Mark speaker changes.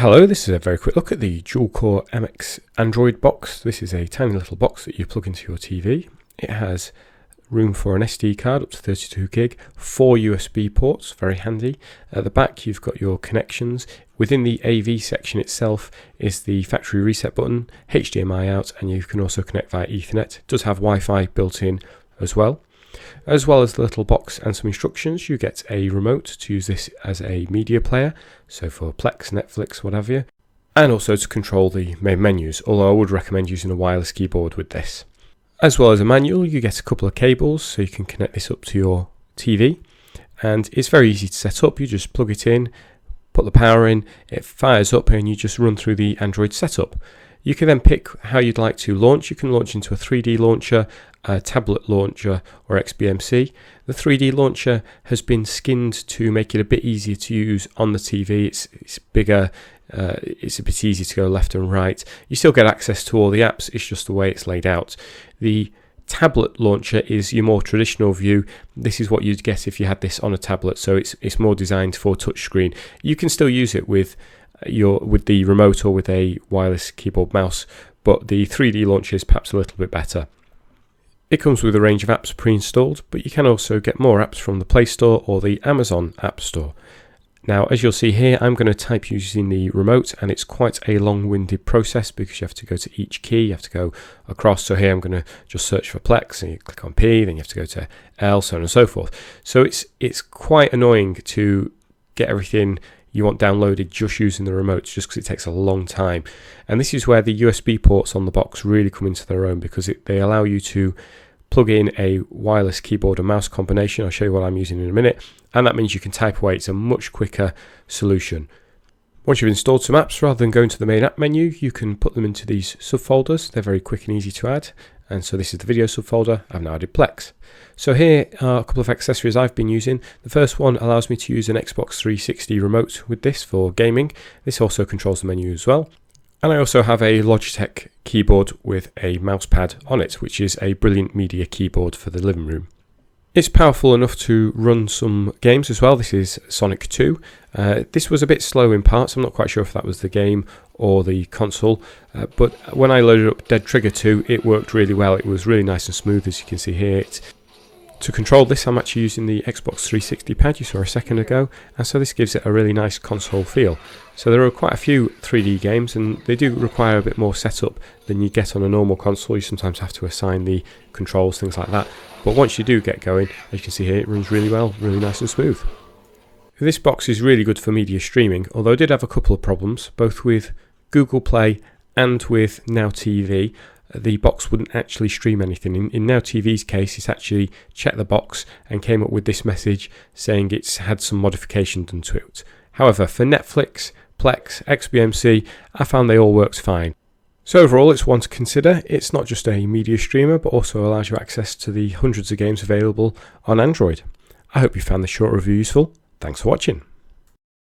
Speaker 1: Hello, this is a very quick look at the dual-core MX Android box. This is a tiny little box that you plug into your TV. It has room for an SD card up to 32 gig, 4 USB ports, very handy. At the back you've got your connections. Within the AV section itself is the factory reset button, HDMI out, and you can also connect via Ethernet. It does have Wi-Fi built in as well. As well as the little box and some instructions, you get a remote to use this as a media player, so for Plex, Netflix, whatever, and also to control the main menus, although I would recommend using a wireless keyboard with this. As well as a manual, you get a couple of cables so you can connect this up to your TV, and it's very easy to set up. You just plug it in, put the power in, it fires up, and you just run through the Android setup. You can then pick how you'd like to launch. You can launch into a 3D launcher, a tablet launcher, or XBMC. The 3D launcher has been skinned to make it a bit easier to use on the TV. It's bigger, it's a bit easier to go left and right. You still get access to all the apps, it's just the way it's laid out. The tablet launcher is your more traditional view. This is what you'd get if you had this on a tablet, so it's more designed for touchscreen. You can still use it with the remote or with a wireless keyboard mouse, but the 3D launcher is perhaps a little bit better. It comes with a range of apps pre-installed, but you can also get more apps from the Play Store or the Amazon App Store. Now, as you'll see here, I'm going to type using the remote, and it's quite a long-winded process because you have to go to each key, you have to go across. So here I'm going to just search for Plex, and you click on P, then you have to go to L, so on and so forth. So it's quite annoying to get everything you want downloaded just using the remote, just because it takes a long time. And this is where the USB ports on the box really come into their own, because they allow you to plug in a wireless keyboard and mouse combination. I'll show you what I'm using in a minute, and that means you can type away. It's a much quicker solution. Once you've installed some apps, rather than going to the main app menu, you can put them into these subfolders. They're very quick and easy to add. And so this is the video subfolder. I've now added Plex. So here are a couple of accessories I've been using. The first one allows me to use an Xbox 360 remote with this for gaming. This also controls the menu as well. And I also have a Logitech keyboard with a mouse pad on it, which is a brilliant media keyboard for the living room. It's powerful enough to run some games as well. This is Sonic 2. This was a bit slow in parts. I'm not quite sure if that was the game or the console, but when I loaded up Dead Trigger 2, it worked really well. It was really nice and smooth, as you can see here. To control this, I'm actually using the Xbox 360 pad you saw a second ago, and so this gives it a really nice console feel. So there are quite a few 3D games, and they do require a bit more setup than you get on a normal console. You sometimes have to assign the controls, things like that. But once you do get going, as you can see here, it runs really well, really nice and smooth. This box is really good for media streaming, although I did have a couple of problems, both with Google Play and with Now TV. The box wouldn't actually stream anything. In Now TV's case, it's actually checked the box and came up with this message saying it's had some modification done to it. However, for Netflix, Plex, XBMC, I found they all worked fine. So overall, it's one to consider. It's not just a media streamer, but also allows you access to the hundreds of games available on Android. I hope you found this short review useful. Thanks for watching.